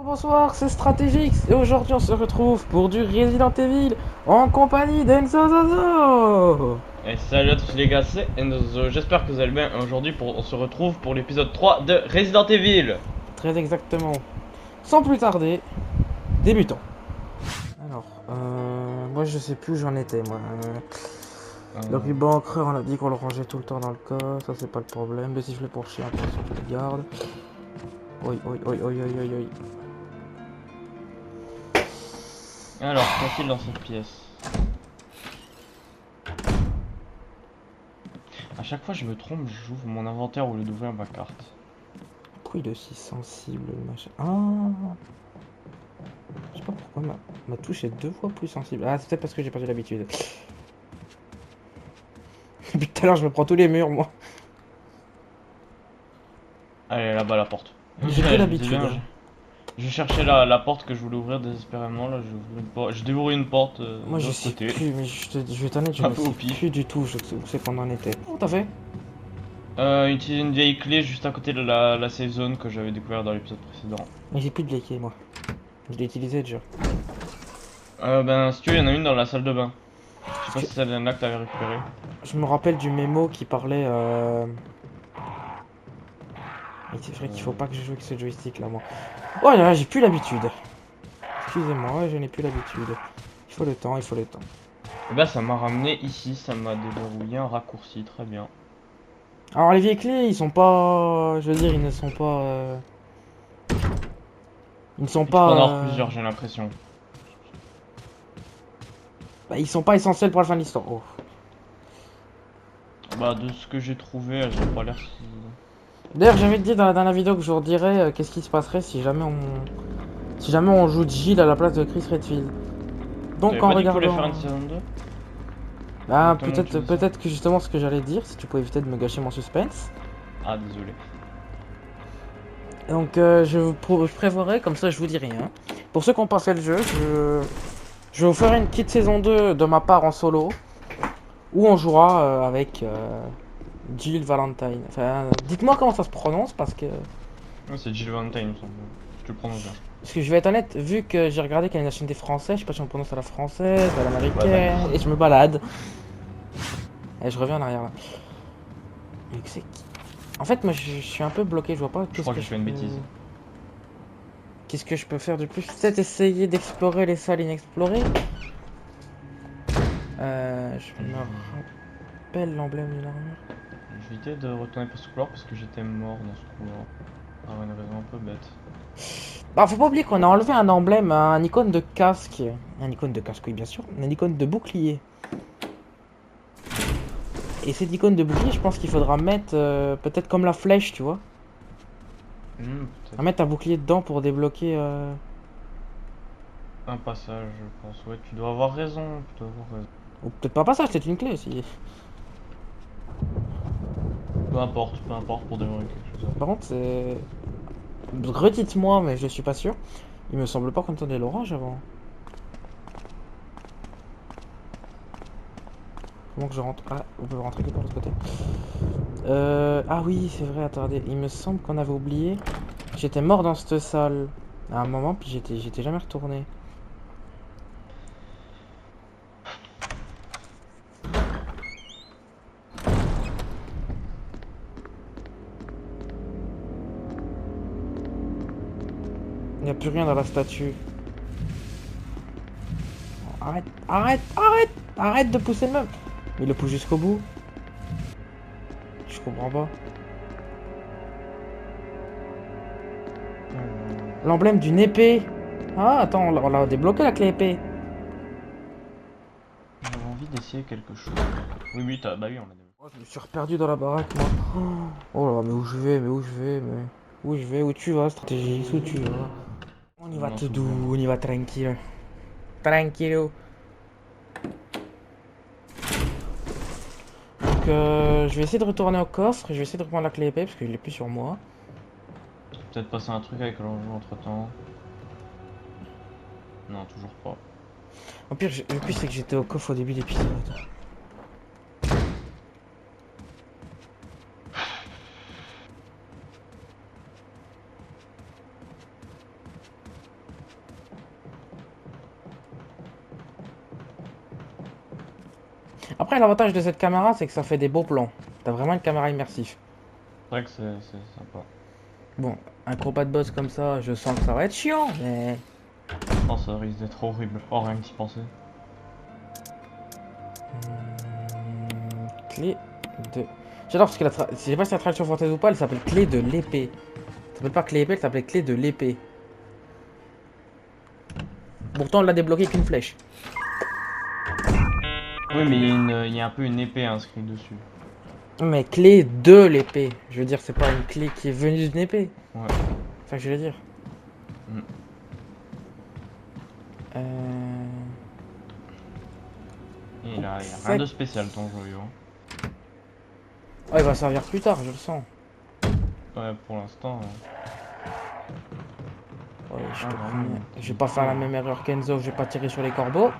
Bonsoir, c'est Stratégix et aujourd'hui on se retrouve pour du Resident Evil en compagnie d'Enzo Zozo. Et salut à tous les gars, c'est Enzo, j'espère que vous allez bien. Aujourd'hui on se retrouve pour l'épisode 3 de Resident Evil. Très exactement. Sans plus tarder, débutons. Alors, moi je sais plus où j'en étais moi. Le ruban encreur, on a dit qu'on le rangeait tout le temps dans le coffre, ça c'est pas le problème. Le sifflet pour chien, attention, je le garde. Oui, oui, oui, oui, oui, oui, oui. Alors, qu'y a-t-il dans cette pièce? A chaque fois je me trompe, j'ouvre mon inventaire au lieu d'ouvrir ma carte. Pourquoi il est aussi sensible le machin? Ah, je sais pas pourquoi ma touche est 2 fois plus sensible. Ah, c'est peut-être parce que j'ai perdu l'habitude. Depuis tout à l'heure, je me prends tous les murs, moi. Allez, là-bas la porte. J'ai plus Je me disais l'habitude, bien, hein. je cherchais la porte que je voulais ouvrir désespérément. Là, je déverrouille une porte Moi, de je l'autre sais côté. plus, mais je vais t'en être, je Un ne peu au sais pif. plus du tout où c'est qu'on en était. Oh, t'as fait? Utiliser une vieille clé juste à côté de la safe zone que j'avais découvert dans l'épisode précédent. Mais j'ai plus de léquer, moi. Je l'ai utilisé déjà. Ben, si tu veux, il y en a une dans la salle de bain. Je sais Parce pas que si c'est celle-là que t'avais récupérée. je me rappelle du mémo qui parlait. Et c'est vrai qu'il faut Euh, pas que je joue avec ce joystick là, moi. Oh là là, j'ai plus l'habitude. Excusez-moi, je n'ai plus l'habitude. Il faut le temps, il faut le temps. Et bah ça m'a ramené ici, ça m'a déverrouillé un raccourci, très bien. Alors, les vieilles clés, ils sont pas. Je veux dire, ils ne sont pas. Ils ne sont Il faut pas. en avoir plusieurs, j'ai l'impression. Bah, ils sont pas essentiels pour la fin de l'histoire. Oh. Bah de ce que j'ai trouvé, elles ont pas l'air si... D'ailleurs, j'avais dit dans la vidéo que je vous redirais qu'est-ce qui se passerait si jamais on joue Jill à la place de Chris Redfield. Donc T'avais en pas dit que tu voulais regardant, faire une saison 2? bah Comment tu peut-être dis ça? peut-être que justement ce que j'allais dire, si tu pouvais éviter de me gâcher mon suspense. Ah désolé. Donc je prévoirais, comme ça je vous dis rien. Pour ceux qui ont passé le jeu, je vais vous faire une petite saison 2 de ma part en solo, où on jouera avec Jill Valentine. Enfin, dites-moi comment ça se prononce Ouais, c'est Jill Valentine, il me semble. Tu le prononces bien. parce que je vais être honnête, vu que j'ai regardé qu'il y a une nationalité française, je sais pas si on prononce à la française, à Ouais, l'américaine, d'accord. et je me balade. Et je reviens en arrière là. Mais c'est qui? En fait, moi je suis un peu bloqué, je vois pas Je crois que j'ai fait une peux. bêtise. Qu'est-ce que je peux faire de plus? Peut-être essayer d'explorer les salles inexplorées. Je me rappelle l'emblème d'une armure. Je vais éviter de retourner par ce couloir parce que j'étais mort dans ce couloir. Par une raison un peu bête. Bah, faut pas oublier qu'on a enlevé un emblème, un icône de casque. Un icône de casque, oui, bien sûr. Un icône de bouclier. Et cette icône de bouclier, je pense qu'il faudra mettre peut-être comme la flèche, tu vois. À Peut-être. mettre un bouclier dedans pour débloquer. Un passage, je pense. Ouais, tu dois avoir raison, tu dois avoir raison. Ou peut-être pas ça, c'est une clé aussi. Peu importe pour démarrer quelque chose Par après. contre, c'est. Redites-moi, mais je suis pas sûr. Il me semble pas qu'on entendait l'orage avant. Comment que je rentre? Ah, on peut rentrer que par l'autre côté. Ah oui, c'est vrai, attendez. Il me semble qu'on avait oublié. J'étais mort dans cette salle à un moment, puis j'étais jamais retourné. Il n'y a plus rien dans la statue. Arrête, arrête, arrête, arrête de pousser le meuble. Il le pousse jusqu'au bout. Je comprends pas. L'emblème d'une épée. Ah, attends, on l'a débloqué la clé épée. J'avais envie d'essayer quelque chose. Oui, oui, bah oui, on l'a déjà. Oh, je me suis reperdu dans la baraque, moi. Oh là, mais où je vais, mais où je vais, mais. Où je vais, où tu vas, stratégie, où tu vas. On y va Non, tout s'il vous plaît. doux, on y va tranquille. Tranquillo. Donc, je vais essayer de retourner au coffre, je vais essayer de reprendre la clé épée parce qu'il est plus sur moi. Peut-être passer un truc avec l'enjeu entre temps. Non, toujours pas. Au pire, le plus c'est que j'étais au coffre au début de l'épisode. Après, l'avantage de cette caméra, c'est que ça fait des beaux plans. T'as vraiment une caméra immersive. C'est vrai que c'est sympa. Bon, un combat de boss comme ça, je sens que ça va être chiant, mais... Oh, ça risque d'être horrible. Oh, rien que d'y penser. Clé de... J'adore parce que je sais pas si la traduction française ou pas, elle s'appelle clé de l'épée. Ça s'appelle pas clé épée, elle s'appelle clé de l'épée. Pourtant, on l'a débloqué qu'une flèche. Oui, mais il y a un peu une épée inscrite dessus. Mais clé de l'épée. Je veux dire, c'est pas une clé qui est venue d'une épée. Ouais. C'est ça que je veux dire. Mm. Euh... Il a rien de spécial ton joyau. Oh, il va servir plus tard, je le sens. Ouais, pour l'instant. Ouais, je Ah, te vraiment, promets. Je vais pas faire la même erreur qu'Enzo, je vais pas tirer sur les corbeaux.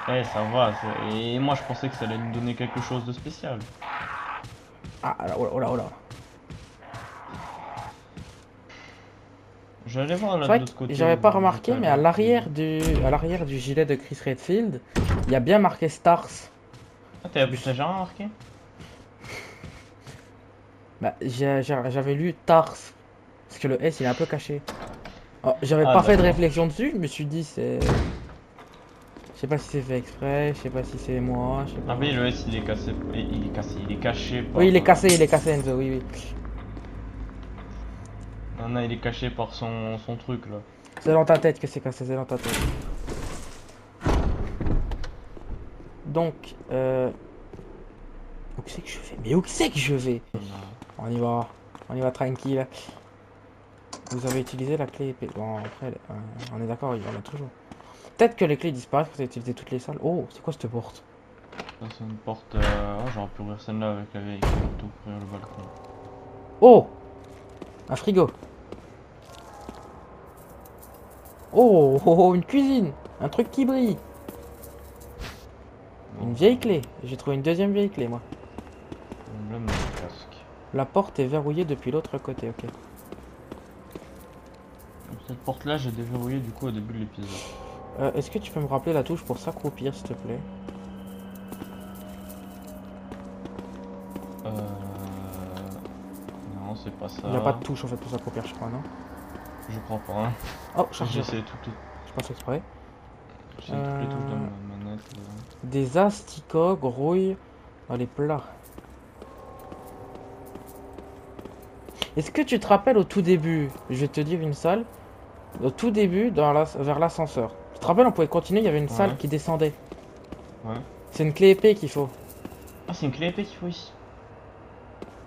Eh, ça va. Et moi, je pensais que ça allait nous donner quelque chose de spécial. Ah, là, oh là, oh là, oh là. J'allais voir là C'est de vrai l'autre que côté. j'avais pas Où remarqué, j'étais mais allé. à l'arrière du gilet de Chris Redfield, il y a bien marqué Stars. Ah, t'as jamais remarqué? Bah, j'avais lu Tars, parce que le S il est un peu caché. Oh, j'avais Ah, pas fait de d'accord. réflexion dessus, je me suis dit c'est... Je sais pas si c'est fait exprès, je sais pas si c'est moi, je sais Ah pas. oui, le S il est cassé. Il est cassé. Il est caché Oui, par. il est cassé Enzo, oui, oui. Non, il est caché par son truc là. C'est dans ta tête que c'est cassé, c'est dans ta tête. Donc, où c'est que je vais? Mais où c'est que je vais? On y va tranquille. Vous avez utilisé la clé épée. Bon, après, on est d'accord, il y en a toujours. Peut-être que les clés disparaissent quand vous avez utilisé toutes les salles. Oh, c'est quoi cette porte? Ça, c'est une porte. Oh, j'aurais pu ouvrir celle-là avec la vieille clé plutôt que ouvrir le balcon. Oh! Un frigo. Oh, oh, oh, une cuisine. Un truc qui brille. Une vieille clé. J'ai trouvé une deuxième vieille clé, moi. Emblème de casque. La porte est verrouillée depuis l'autre côté, ok. Cette porte-là, j'ai déverrouillé du coup au début de l'épisode. Est-ce que tu peux me rappeler la touche pour s'accroupir, s'il te plaît? Euh... Non, c'est pas ça. Il n'y a pas de touche en fait pour s'accroupir, je crois, non? Je crois pas. Hein. Oh, J'ai chargeur. essayé toutes les, Je pense exprès. j'ai toutes les touches de ma manette. Des asticots grouillent dans les plats. Est-ce que tu te rappelles au tout début? Je vais te dire une salle. Au tout début, vers l'ascenseur. Tu te rappelles, on pouvait continuer, il y avait une salle qui descendait. Ouais. C'est une clé épée qu'il faut. Ah, c'est une clé épée qu'il faut ici.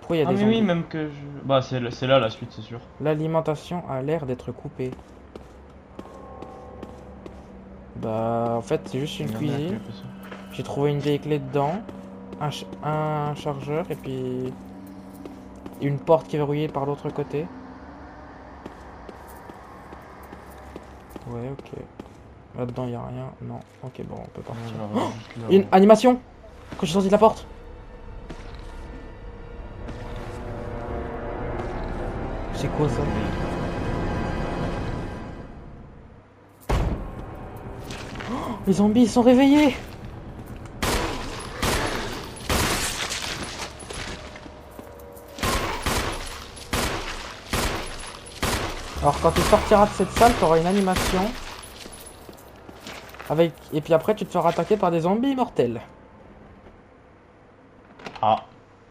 Pourquoi il y a Ah, des mais oui, zombies? même que je. Bah, c'est là la suite, c'est sûr. L'alimentation a l'air d'être coupée. Bah, en fait, c'est juste une Regardez la clé cuisine. épée, ça. J'ai trouvé une vieille clé dedans. Un chargeur et puis une porte qui est verrouillée par l'autre côté. Ouais, ok. Là-dedans, il n'y a rien. Non. Ok, bon, on peut Ouais, partir. genre, juste là, Une ouais. animation quand j'ai sorti de la porte. C'est quoi ça? Les zombies ils sont réveillés. Alors quand tu sortiras de cette salle, tu auras une animation. Et puis après, tu te feras attaquer par des zombies mortels. Ah.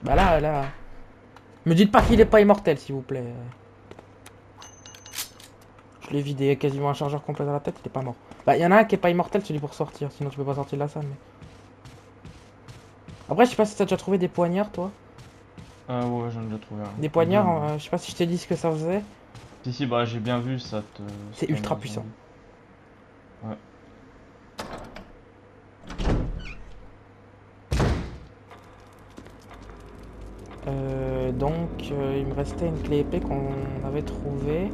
Bah là... Me dites pas qu'il est pas immortel, s'il vous plaît. Je l'ai vidé quasiment un chargeur complet dans la tête, il est pas mort. Bah, il y en a un qui est pas immortel, celui pour sortir, sinon tu peux pas sortir de la salle. Mais... Après, je sais pas si t'as déjà trouvé des poignards, toi. Ouais, j'en ai déjà trouvé un. Des poignards, je sais pas si je t'ai dit ce que ça faisait. Si, bah, j'ai bien vu ça te. C'est ultra puissant. Ouais. Donc, il me restait une clé épée qu'on avait trouvée.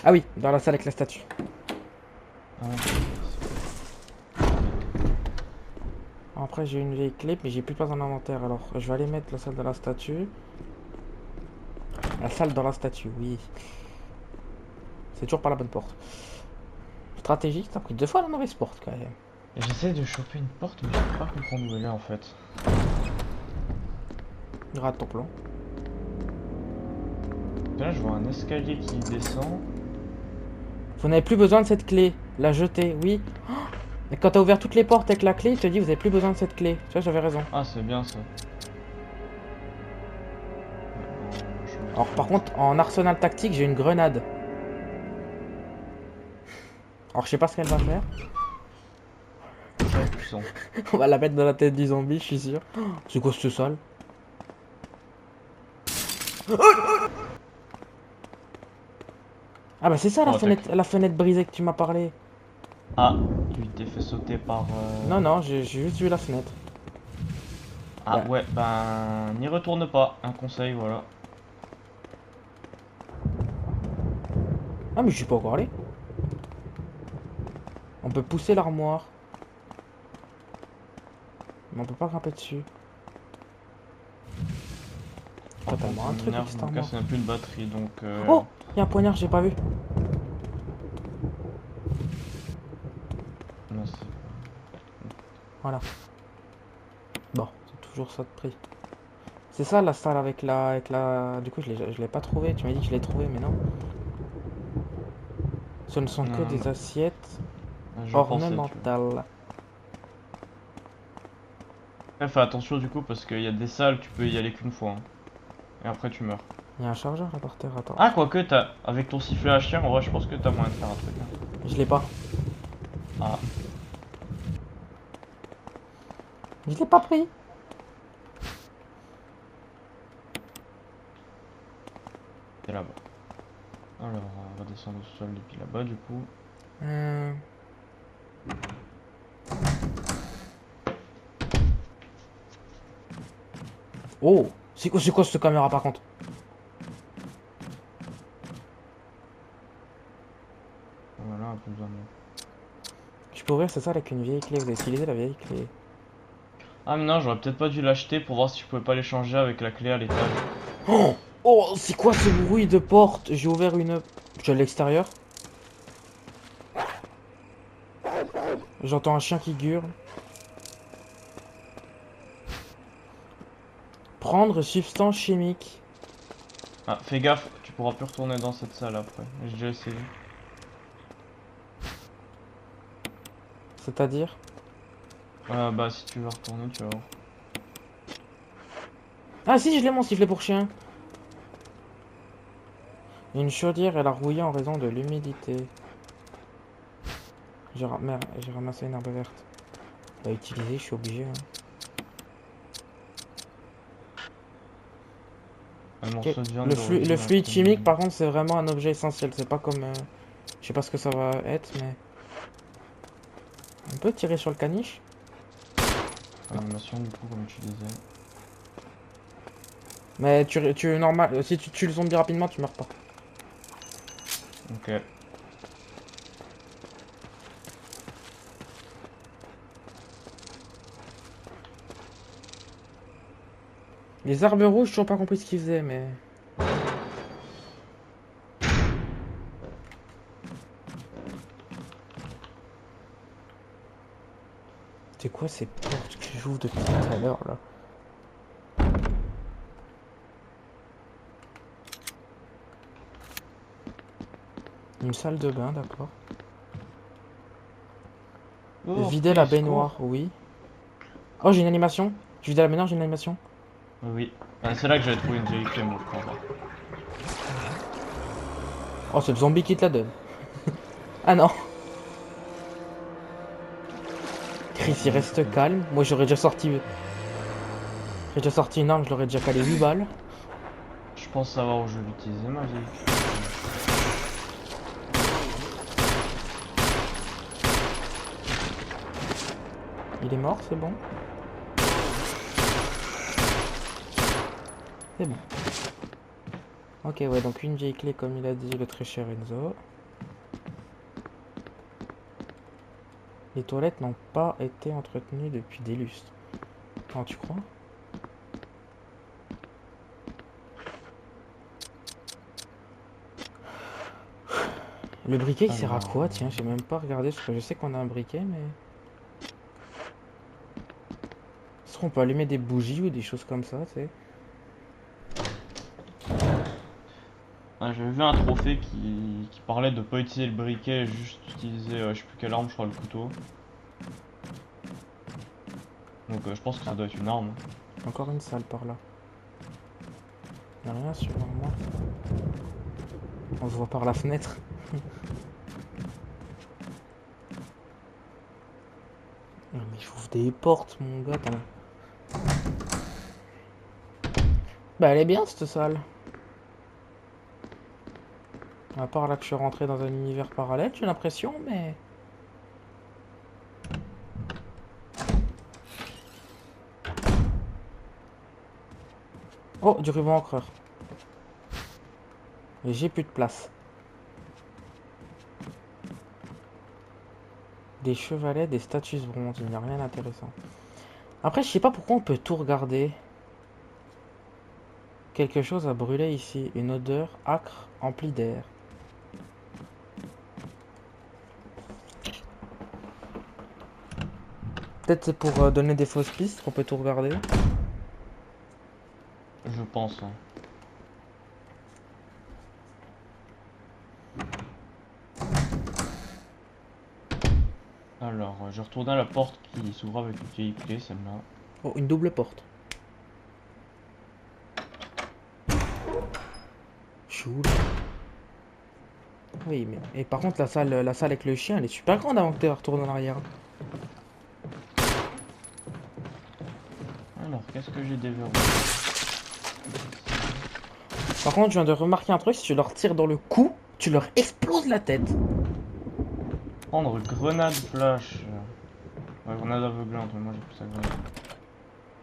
Ah oui, dans la salle avec la statue. Ah, Après, j'ai une vieille clé, mais j'ai plus de place dans l'inventaire. Alors, je vais aller mettre la salle de la statue. La salle dans la statue, oui. C'est toujours pas la bonne porte. stratégique, t'as pris 2 fois la mauvaise porte quand même. Et j'essaie de choper une porte, mais je peux pas comprendre où elle est en fait. Rate ton plan. Là, je vois un escalier qui descend. Vous n'avez plus besoin de cette clé. La jeter, oui. Oh, mais quand t'as ouvert toutes les portes avec la clé, il te dit vous avez plus besoin de cette clé. Tu vois, j'avais raison. Ah, c'est bien ça. Alors par contre, en arsenal tactique, j'ai une grenade. Alors je sais pas ce qu'elle va faire. Très puissant. On va la mettre dans la tête du zombie, je suis sûr. Oh, c'est quoi ce sale? Ah bah c'est ça Oh, la fenêtre brisée que tu m'as parlé. Ah, tu t'es fait sauter par... Non, non, j'ai juste vu la fenêtre. Ah Bah, ouais, ben... N'y retourne pas, un conseil, voilà. ah mais je suis pas encore allé. On peut pousser l'armoire. Mais on peut pas grimper dessus. Par Totalement contre, un ça truc avec m'énerve, cette mon armoire. casque n'a plus de batterie, donc... Oh, il y a un poignard, j'ai pas vu. Non, c'est... Voilà. Bon, c'est toujours ça de prix. C'est ça la salle avec la... Du coup, je l'ai pas trouvé. Tu m'as dit que je l'ai trouvé, mais non. Ce ne sont Non, que non, des non. assiettes Je pensais, tu vois. ornementales. Ouais, fais attention du coup, parce qu'il y a des salles, tu peux y aller qu'une fois. Hein. Et après, tu meurs. Il y a un chargeur là par terre, attends. Ah, quoique, t'as... Avec ton sifflet à chien, en vrai, je pense que t'as moyen de faire un truc. Hein. Je l'ai pas. Ah, Je l'ai pas pris. c'est là-bas. Alors, on va descendre au sol depuis là-bas, du coup. Euh, Oh, c'est quoi cette caméra par contre? Voilà, un peu besoin de... Je peux ouvrir, c'est ça, avec une vieille clé. Vous avez utilisé la vieille clé. Ah, mais non, j'aurais peut-être pas dû l'acheter pour voir si je pouvais pas l'échanger avec la clé à l'étage. Oh, oh, c'est quoi ce bruit de porte? J'ai ouvert une... Je suis à l'extérieur. J'entends un chien qui gurle. Prendre substance chimique. Ah, fais gaffe, tu pourras plus retourner dans cette salle après. J'ai déjà essayé. C'est-à-dire? Bah, si tu veux retourner, tu vas voir. Ah si, je l'ai mon sifflet pour chien. Une chaudière, elle a rouillé en raison de l'humidité. Merde, j'ai ramassé une herbe verte. Bah utiliser, je suis obligé. Hein. Un Ok. morceau de viande Le d'origine fluide inconnue. chimique, par contre, c'est vraiment un objet essentiel. C'est pas comme... Je sais pas ce que ça va être, mais... On peut tirer sur le caniche? Animation, du coup, comme tu disais. Mais normal, si tu tues le zombie rapidement, tu meurs pas. Ok. Les arbres rouges, j'ai toujours pas compris ce qu'ils faisaient, mais... C'est quoi ces portes que j'ouvre depuis tout à l'heure, là? Une salle de bain, d'accord. Oh, Vider la please, baignoire, cours. oui. Oh, j'ai une animation. Je vider la baignoire, j'ai une animation. Oui. Ah, c'est là que j'avais trouvé une jolie clé, moi, je crois. Oh, c'est le zombie qui te la donne. Ah non. Chris, il reste calme. Moi, j'aurais déjà sorti... J'ai déjà sorti une arme, je l'aurais déjà calé 8 balles. Je pense savoir où je vais l'utiliser, ma vieille clé. Il est mort, c'est bon. C'est bon. Ok, ouais, donc une vieille clé, comme il a dit, le très cher Enzo. Les toilettes n'ont pas été entretenues depuis des lustres. Non, tu crois? Le briquet il sert à Alors, quoi? Tiens, j'ai même pas regardé parce que je sais qu'on a un briquet, mais. Est-ce qu'on peut allumer des bougies ou des choses comme ça, tu sais? j'avais vu un trophée qui parlait de pas utiliser le briquet, juste utiliser, je sais plus quelle arme, je crois le couteau. Donc je pense que ça Ah, doit être une arme. encore une salle par là. Y'a rien sur moi. On se voit par la fenêtre. Non, mais j'ouvre des portes, mon gars. Attends. Bah, elle est bien cette salle. À part là que je suis rentré dans un univers parallèle, j'ai l'impression, mais. Oh, du ruban encreur. Et j'ai plus de place. Des chevalets, des statues bronze, il n'y a rien d'intéressant. Après, je sais pas pourquoi on peut tout regarder. Quelque chose a brûlé ici, une odeur âcre emplie d'air. Peut-être c'est pour donner des fausses pistes qu'on peut tout regarder. Je pense. Hein. Alors, je retourne à la porte qui s'ouvre avec une vieille clé, celle-là. Oh, une double porte. Chou. Oui, mais. Et par contre, la salle avec le chien, elle est super grande avant que tu retournes en arrière. Alors, qu'est-ce que j'ai déverrouillé? Par contre, je viens de remarquer un truc, si tu leur tires dans le cou, tu leur exploses la tête. Prendre grenade flash. Ouais, grenade aveuglante, mais moi j'ai plus ça grenade.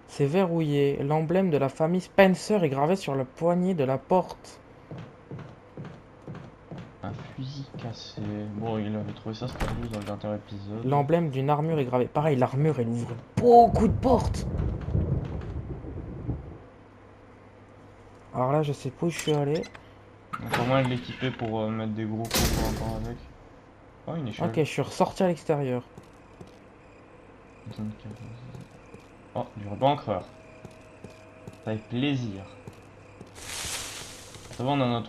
C'est verrouillé. L'emblème de la famille Spencer est gravé sur le poignet de la porte. Un fusil cassé. Bon, il avait trouvé ça perdu dans le dernier épisode. L'emblème d'une armure est gravé. Pareil, l'armure, elle ouvre beaucoup de portes. Alors là, je sais pas où je suis allé. Donc, au moins de l'équiper pour mettre des gros combos encore avec. Oh, une échelle. Ok, je suis ressorti à l'extérieur. Oh, du ruban encreur. Ça fait plaisir. Ça va, j'en ai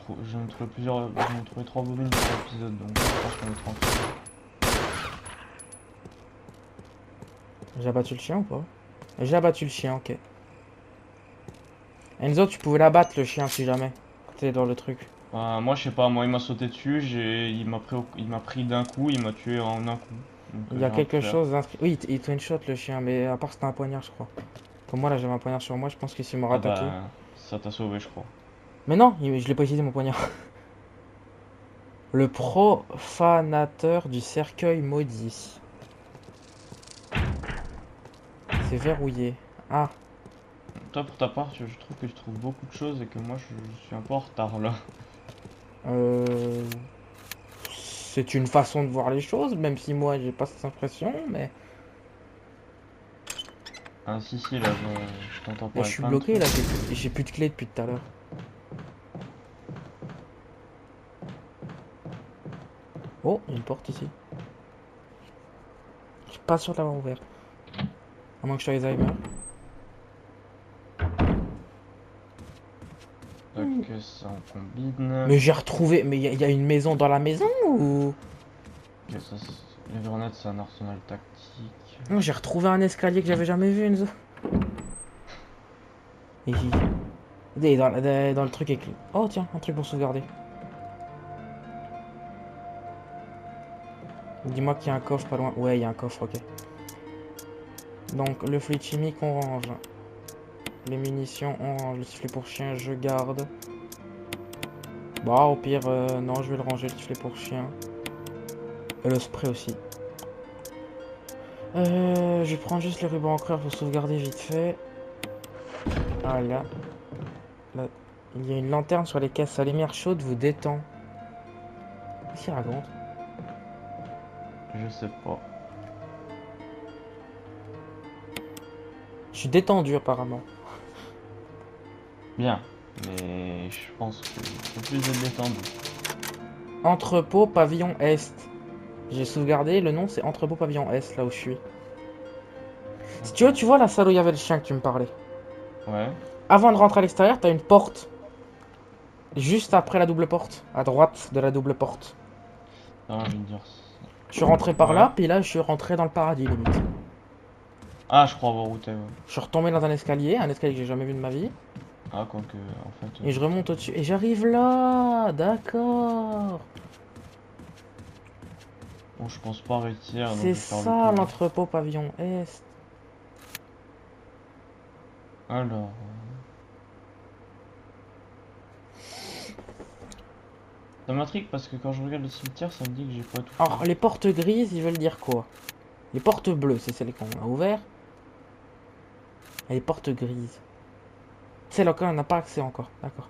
trouvé plusieurs. J'en ai trouvé 3 bobines par épisode, donc je pense qu'on est tranquille. J'ai abattu le chien ou pas? J'ai abattu le chien, ok. Enzo, tu pouvais l'abattre le chien si jamais. T'es dans le truc. Moi, je sais pas, moi il m'a sauté dessus, il m'a pris d'un coup, il m'a tué en un coup. Donc Il y j'ai a rien pu quelque faire. chose d'inscrit. Oui, il te one shot le chien, mais à part c'était un poignard, je crois. Comme moi là, j'avais un poignard sur moi, je pense que s'il m'aurait Ah attaqué. bah, ça t'a sauvé, je crois. Mais non, je l'ai pas utilisé mon poignard. Le profanateur du cercueil maudit. C'est verrouillé. Ah, Toi, pour ta part, je trouve que tu trouves beaucoup de choses et que moi, je suis un peu en retard là. euh... c'est une façon de voir les choses, même si moi j'ai pas cette impression, mais Ah, si, là, je t'entends là, je parler de suis plein de bloqué trucs. là, j'ai plus de clé depuis tout à l'heure. Oh, il y a une porte ici. Je suis pas sûr de l'avoir ouvert. À moins que je sois Alzheimer. Donc, ça en combine. Mais j'ai retrouvé. Mais il y a une maison dans la maison ou. Ok, les grenades, c'est un arsenal tactique. Non, j'ai retrouvé un escalier que j'avais jamais vu, Enzo. Ici. Dans le truc écrit. Oh, tiens, un truc pour sauvegarder. Dis-moi qu'il y a un coffre pas loin. Ouais, il y a un coffre, ok. Donc, le fluide chimique, on range. Les munitions, on range. Le sifflet pour chien, je garde. Bah, au pire, non, je vais le ranger, le sifflet pour chien. Et le spray aussi. Je prends juste le ruban encreur pour sauvegarder vite fait. Ah là. Là, il y a une lanterne sur les caisses. Sa lumière chaude vous détend. Qu'est-ce qu'il raconte? Je sais pas. Je suis détendu apparemment. Bien, mais je pense que c'est plus de détendu. Entrepôt pavillon Est. J'ai sauvegardé, le nom c'est Entrepôt pavillon Est, là où je suis. Si tu veux, tu vois la salle où il y avait le chien que tu me parlais. Ouais. Avant de rentrer à l'extérieur, t'as une porte. Juste après la double porte. À droite de la double porte. Non, je vais te dire ça. Je suis rentré par Ouais. là, puis là je suis rentré dans le paradis limite. Ah, je crois avoir où t'es, ouais. Je suis retombé dans un escalier que j'ai jamais vu de ma vie. Ah, quoique, en fait... Et je remonte au-dessus. Et j'arrive là. D'accord. Bon, je pense pas réussir, donc je C'est vais faire le ça tour. l'entrepôt pavillon Est. Alors... Ça m'intrigue parce que quand je regarde le cimetière, ça me dit que j'ai pas tout Alors fait. les portes grises, ils veulent dire quoi? Les portes bleues, c'est celles qu'on a ouvertes. Et les portes grises. Celles auxquelles on n'a pas accès encore. D'accord.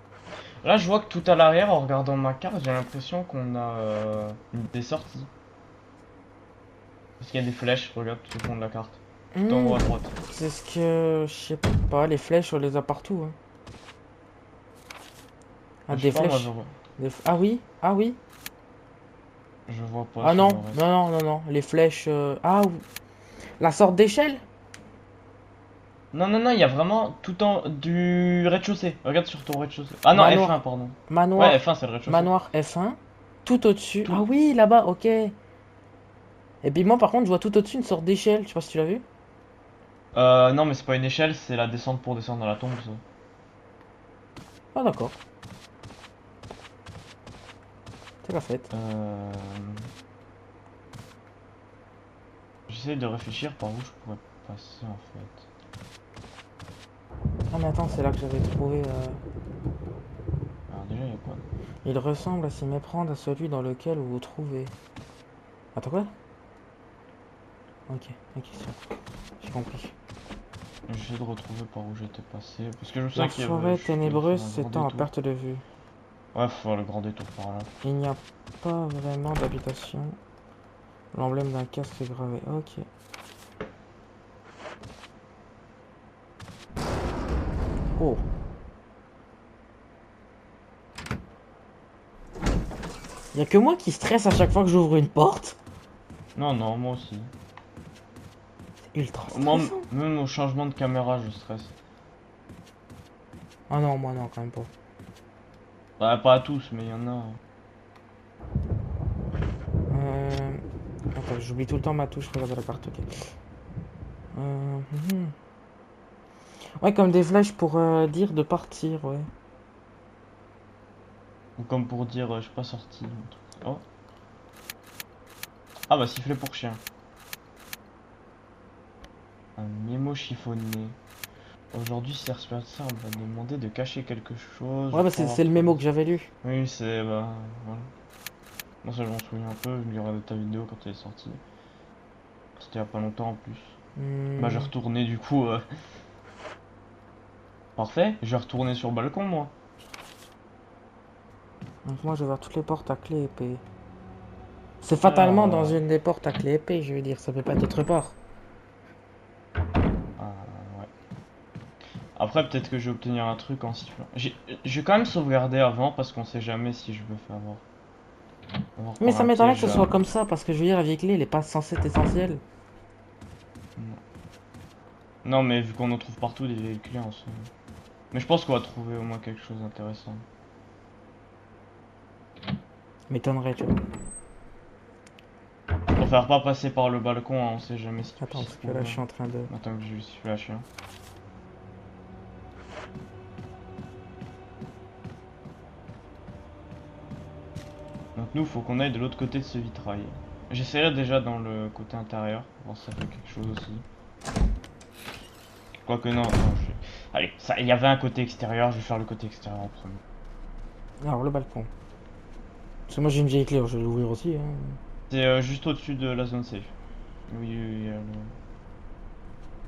Là, je vois que tout à l'arrière, en regardant ma carte, j'ai l'impression qu'on a des sorties. Parce qu'il y a des flèches, regarde tout au fond de la carte. Tout en Hmm, haut à droite. c'est ce que... Je sais pas, les flèches, on les a partout. Hein. Ah, Je sais des pas, moi, flèches. Ah oui, ah oui. je vois pas Ah sur non, le reste. non, non, non, non. Les flèches... Ah, la sorte d'échelle? Non, non, non, il y a vraiment tout en du rez-de-chaussée. Regarde sur ton rez-de-chaussée. Ah non, Manoir. F1, pardon. Ouais, Manoir. F1, c'est le rez-de-chaussée. Manoir F1. Tout au-dessus. Tout. Ah oui, là-bas, ok. Et puis moi, par contre, je vois tout au-dessus une sorte d'échelle. Je sais pas si tu l'as vu. Non, mais c'est pas une échelle, c'est la descente pour descendre dans la tombe, ça. Ah d'accord. C'est la fête. J'essaie de réfléchir par où je pourrais passer, en fait. Ah mais attends, c'est là que j'avais trouvé... Alors déjà, il y a quoi? Il ressemble à s'y méprendre à celui dans lequel vous vous trouvez. Attends quoi? Ok, ok, j'ai compris. J'essaie de retrouver par où j'étais passé. Parce que je sais La qu'il y avait. forêt Je suis allé faire ténébreuse un grand s'étend à détour. perte de vue. Ouais, faut faire le grand détour par là. Il n'y a pas vraiment d'habitation. L'emblème d'un casque est gravé. Ok. Oh. Il y a que moi qui stresse à chaque fois que j'ouvre une porte. Non, non, moi aussi. C'est ultra Moi, stressant. même au changement de caméra, je stresse. Ah non, moi non, quand même pas. Bah, pas à tous, mais il y en a. Euh... Attends, j'oublie tout le temps ma touche, regarde la carte, ok. Mhm. Ouais, comme des flèches pour dire de partir, ouais. Ou comme pour dire, je suis pas sorti. Un truc. Oh. Ah bah, sifflet pour chien. Un mémo chiffonné. Aujourd'hui, si ça, on va demander de cacher quelque chose. Ouais, bah c'est le mémo que j'avais lu. Oui, c'est. Bah, voilà. Moi, ça, je m'en souviens un peu. Je me regardé ta vidéo quand elle est sortie. C'était il y a pas longtemps en plus. Bah, j'ai Hmm. retourné du coup. Parfait, j'ai retourné sur le balcon, moi. Donc moi, je vais voir toutes les portes à clé épée. C'est Alors, fatalement dans une des portes à clé épée, je veux dire, ça peut pas être autre part. ouais. Après, peut-être que je vais obtenir un truc en sifflant. J'ai quand même sauvegardé avant parce qu'on sait jamais si je me fais avoir Mais par ça un m'étonnerait que piège ce là. soit comme ça, parce que je veux dire, la vieille clé, elle est pas censée être essentielle. Non. Non, mais vu qu'on en trouve partout des vieilles clés en soi. Mais je pense qu'on va trouver au moins quelque chose d'intéressant. M'étonnerait, tu vois. Je préfère pas passer par le balcon, hein, on sait jamais ce qu'il peut Attends, s'y parce que trouver. là, je suis en train de... Attends que je siffle la chien. Donc nous, faut qu'on aille de l'autre côté de ce vitrail. J'essaierai déjà dans le côté intérieur, voir si ça fait quelque chose aussi. Quoique non, allez, ça, il y avait un côté extérieur, je vais faire le côté extérieur en premier. Alors, le balcon. Parce que moi, j'ai une vieille clé, je vais l'ouvrir aussi. Hein. C'est juste au-dessus de la zone safe. Oui, il y a là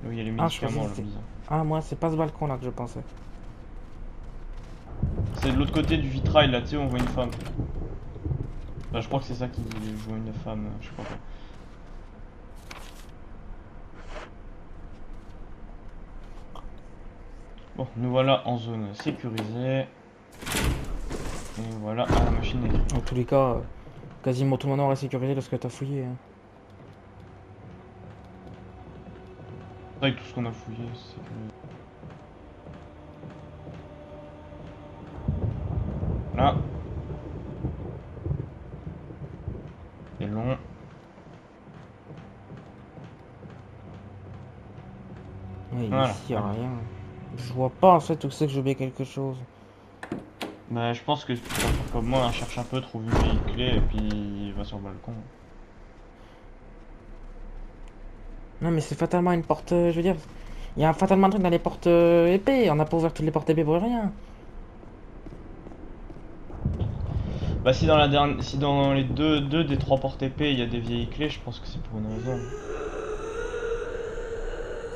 où il y a les Ah, je pensais médicaments, que là, c'était... bizarre. Ah, moi, c'est pas ce balcon-là que je pensais. C'est de l'autre côté du vitrail, là, tu sais, on voit une femme. Bah, je crois que c'est ça qui joue une femme, je sais pas quoi. Bon, nous voilà en zone sécurisée. Et voilà, la machine est... En tous les cas, quasiment tout le monde est sécurisé de ce que t'as fouillé. Hein. Avec tout ce qu'on a fouillé, c'est que... Là. C'est long. Ouais, Voilà. ici, y a rien. Je vois pas en fait où c'est que j'ai oublié quelque chose. Bah, je pense que tu vas faire comme moi, hein, cherche un peu, trouve une vieille clé et puis va sur le balcon. Non, mais c'est fatalement une porte. Je veux dire, il y a fatalement un truc dans les portes épées. On n'a pas ouvert toutes les portes épées pour rien. Bah, si dans les deux des trois portes épées il y a des vieilles clés, je pense que c'est pour une raison.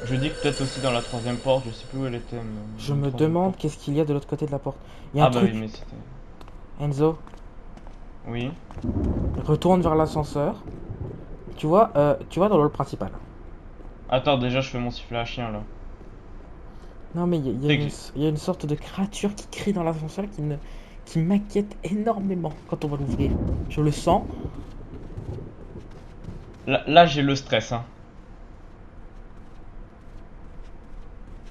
Je dis que peut-être aussi dans la troisième porte, je sais plus où elle était. Mais Je dans la me troisième demande porte. qu'est-ce qu'il y a de l'autre côté de la porte. Il y a un Ah bah truc. oui, mais c'était... Enzo, Oui. retourne vers l'ascenseur. Tu vois dans le hall principal. Attends, déjà je fais mon sifflet à chien là. Non, mais C'est que... il y a une sorte de créature qui crie dans l'ascenseur qui m'inquiète énormément quand on va l'ouvrir. Je le sens. Là j'ai le stress, hein.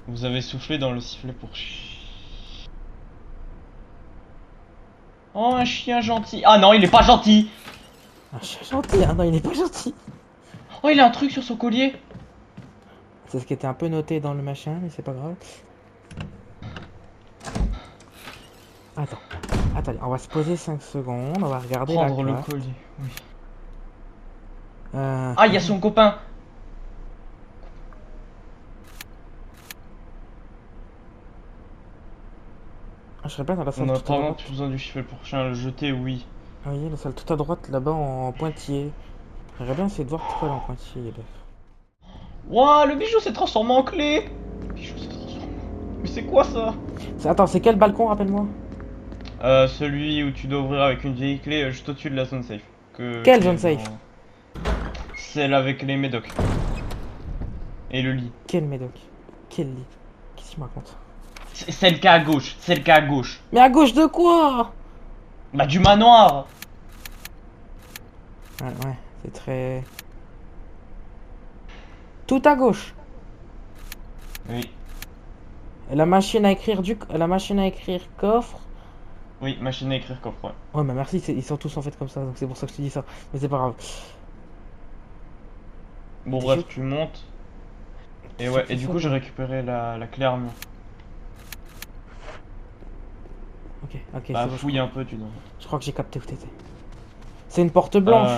Vous avez soufflé dans le sifflet pour... Oh, un chien gentil. Ah non, il est pas gentil. Ah, je suis gentil, hein, non, il n'est pas gentil. Oh, il a un truc sur son collier. C'est ce qui était un peu noté dans le machin, mais c'est pas grave. Attends, attends, on va se poser 5 secondes, on va regarder la Prendre le carte. collier. Oui. Euh, Ah, il y a son copain. je serais pas dans la On salle a tout à vraiment droite. plus besoin du sifflet pour chien à le jeter, oui. Ah oui, la salle tout à droite là-bas en pointillé. J'aimerais bien essayer de voir pourquoi elle est en pointillé. Là. Ouah, le bijou s'est transformé en clé. Le bijou s'est transformé. Mais c'est quoi ça? Attends, c'est quel balcon, rappelle-moi? Celui où tu dois ouvrir avec une vieille clé juste au-dessus de la zone safe. Quelle Qui zone est dans... safe? Celle avec les médocs. Et le lit. Quel médoc? Quel lit? Qu'est-ce qu'il me raconte? Celle qui est à gauche. Celle qui est à gauche. Mais à gauche de quoi? Bah du manoir. Ouais, c'est très... Tout à gauche. Oui. La machine à écrire La machine à écrire coffre. Oui, machine à écrire coffre, ouais. Ouais, mais merci, ils sont tous en fait comme ça, donc c'est pour ça que je te dis ça. Mais c'est pas grave. Bon T'es bref, sûr? tu montes. Et T'es sûr ouais, que et c'est du ça, coup j'ai toi? récupéré la clé armure. Ok, ok, c'est Bah bon, fouille un peu, tu dois. je crois que j'ai capté où t'étais. C'est une porte blanche.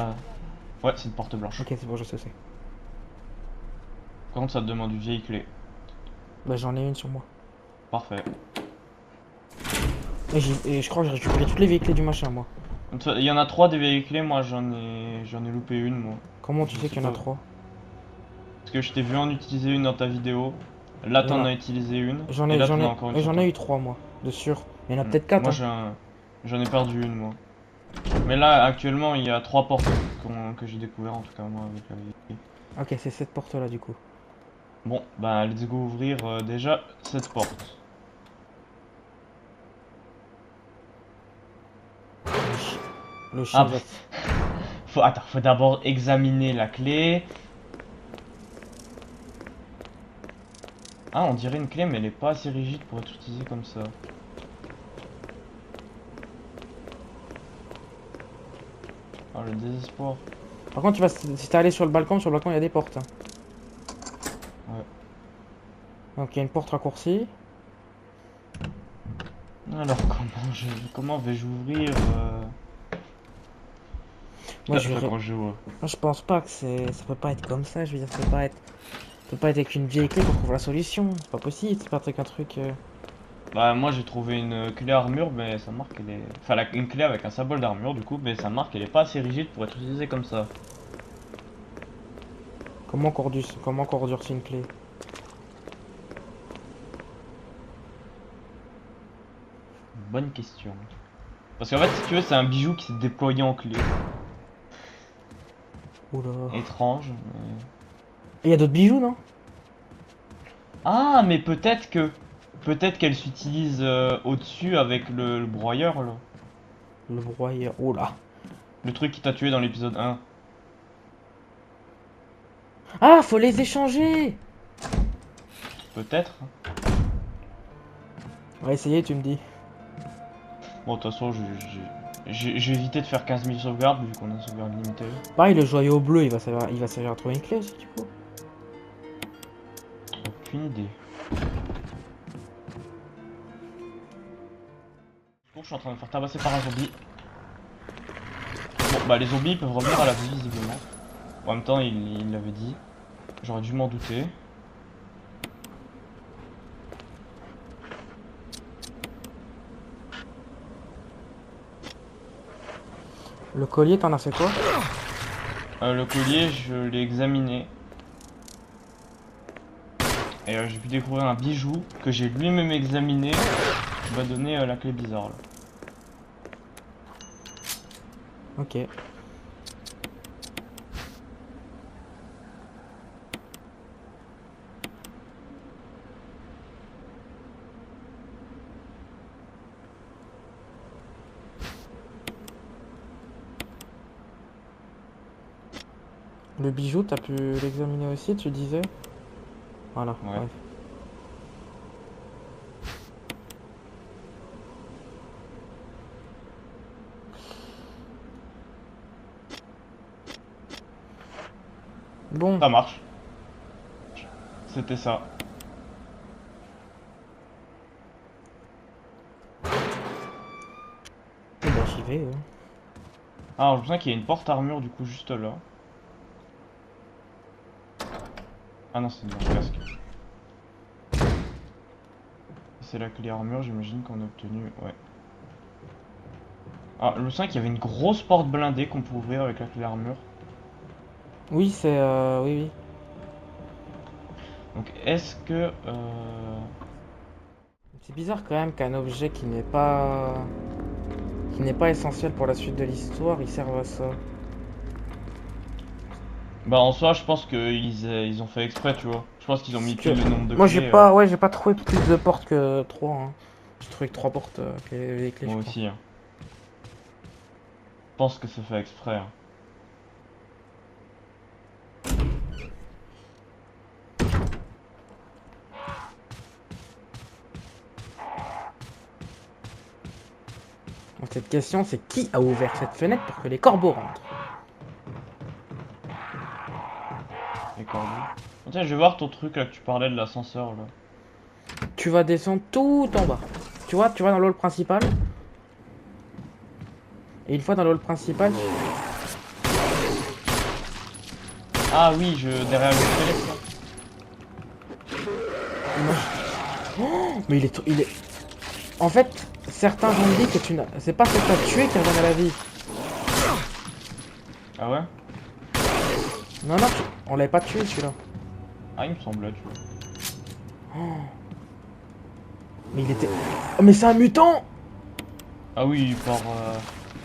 Ouais, c'est une porte blanche. Ok, c'est bon, je sais où c'est. Par contre ça te demande une vieille clé. Bah j'en ai une sur moi. Parfait. Et je crois que j'ai récupéré toutes les vieilles clés du machin, moi. Il y en a trois des vieilles clés, moi j'en ai loupé une moi. Comment tu Je sais sais qu'il y en a pas. trois? Parce que je t'ai vu en utiliser une dans ta vidéo. Là Il y en t'en a... as utilisé une. Et là t'en as encore une sur J'en toi. ai eu trois, moi, de sûr. Il y en a peut-être quatre, Moi hein. j'en ai perdu une moi. Mais là actuellement il y a trois portes que j'ai découvert en tout cas moi avec la vieille clé. Ok, c'est cette porte-là, du coup. Bon bah let's go ouvrir déjà cette porte. Le chien, Ah il bah, va... attends, faut d'abord examiner la clé. Ah, on dirait une clé, mais elle est pas assez rigide pour être utilisée comme ça. Ah, le désespoir. Par contre, si t'es allé sur le balcon, il y a des portes. Hein. Ouais. Donc, il y a une porte raccourcie. Alors, comment vais-je ouvrir Moi, Putain, quand je... Moi, je pense pas que ça peut pas être comme ça. Je veux dire, ça peut pas être avec une vieille clé qu'on trouve la solution. C'est pas possible. C'est pas un truc. Bah, moi j'ai trouvé une clé armure, mais ça marque qu'elle est... Enfin, une clé avec un symbole d'armure, du coup, mais ça marque qu'elle est pas assez rigide pour être utilisée comme ça. Comment qu'on endurcit une clé? Bonne question. Parce qu'en fait, si tu veux, c'est un bijou qui s'est déployé en clé. Oula. Étrange, mais... Et il y a d'autres bijoux, non? Ah, mais peut-être qu'elle s'utilise au-dessus avec le broyeur là. Le broyeur. Oh là. Le truc qui t'a tué dans l'épisode 1. Ah, faut les échanger. Peut-être. On va essayer, tu me dis. Bon, de toute façon, j'ai évité de faire 15 000 sauvegardes vu qu'on a une sauvegarde limitée. Pareil, le joyau bleu, il va servir à trouver une clé aussi, du coup. Aucune idée. Bon, je suis en train de me faire tabasser par un zombie. Bon, bah les zombies peuvent revenir à la vie visiblement. En même temps, il l'avait dit. J'aurais dû m'en douter. Le collier, t'en as fait quoi? Le collier, je l'ai examiné. Et j'ai pu découvrir un bijou que j'ai lui-même examiné. Qui va donner la clé bizarre là. Ok. Le bijou, t'as pu l'examiner aussi, tu disais? Voilà, Ouais. ouais. Bon, Ça marche. C'était ça. eh ben, j'y vais. Hein. Ah, je sens qu'il y a une porte armure du coup juste là. Ah non, c'est dans le casque. C'est la clé armure, j'imagine qu'on a obtenu. Ouais. Ah, je sens qu'il y avait une grosse porte blindée qu'on peut ouvrir avec la clé armure. Oui, c'est... oui, oui. Donc est-ce que... C'est bizarre quand même qu'un objet qui n'est pas... qui n'est pas essentiel pour la suite de l'histoire, il serve à ça. Bah en soi, je pense qu'ils ont fait exprès, tu vois. Je pense qu'ils ont mis Parce que pile le nombre de moi, clés. j'ai pas trouvé plus de portes que 3. Hein. J'ai trouvé que 3 portes avec les clés, Moi je crois. aussi. Hein. Je pense que c'est fait exprès. Hein. Donc, cette question, c'est qui a ouvert cette fenêtre pour que les corbeaux rentrent? Les corbeaux. Tiens, je vais voir ton truc là que tu parlais de l'ascenseur là. Tu vas descendre tout en bas. Tu vas dans le hall principal. Et une fois dans le hall principal, Ah oui, derrière le squelette là. mais il est... En fait, certains zombies que tu n'as... C'est pas que t'as tué qui reviennent à la vie. Ah ouais? Non, non, on l'avait pas tué celui-là. Ah, il me semblait, tu vois. Mais il était... Oh, mais c'est un mutant! Ah oui,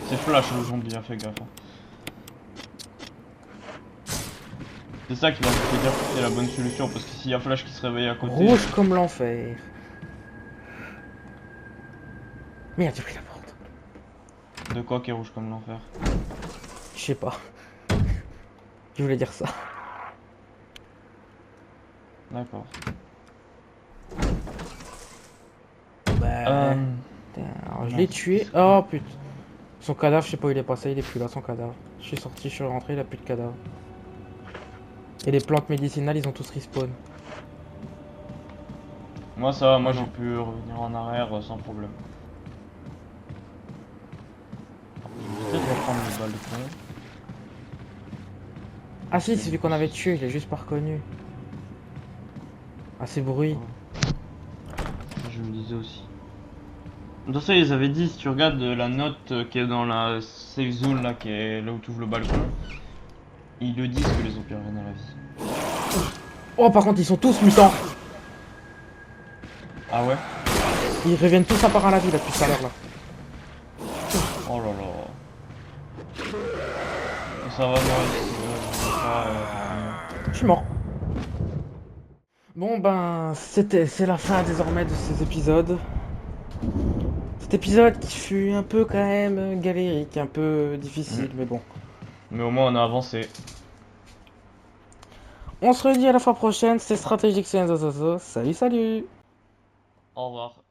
c'est Flash le zombie, a fait gaffe. Hein. C'est ça qui va te dire que c'est la bonne solution, parce que s'il y a Flash qui se réveille à côté... Rouge comme l'enfer. Merde, j'ai pris la porte. De quoi qui est rouge comme l'enfer? Je sais pas. Je voulais dire ça. D'accord. Bah... putain, alors, je l'ai tué. Oh putain. Son cadavre, je sais pas où il est passé, il est plus là, son cadavre. Je suis sorti, je suis rentré, il a plus de cadavre. Et les plantes médicinales, ils ont tous respawn. Moi ça va, moi Ah j'ai non. pu revenir en arrière sans problème. Je vais peut-être reprendre le balcon. Ah si, c'est celui qu'on avait tué, je l'ai juste pas reconnu. Ah, ces bruits. Je me disais aussi. De toute façon, ils avaient dit, si tu regardes la note qui est dans la safe zone, là, qui est là où tu ouvres le balcon, ils le disent que les zombies reviennent à la vie. Oh, par contre, ils sont tous mutants. Ah ouais? Ils reviennent tous à part à la vie, là, depuis tout à l'heure, là. Oh là là. Ça va, moi, je vais pas, Je suis mort. Bon, ben, c'est la fin, désormais, de ces épisodes. Cet épisode qui fut un peu quand même galérique, un peu difficile, mais bon. Mais au moins on a avancé. On se redit à la fois prochaine, c'est Stratégique Salut, salut! Au revoir.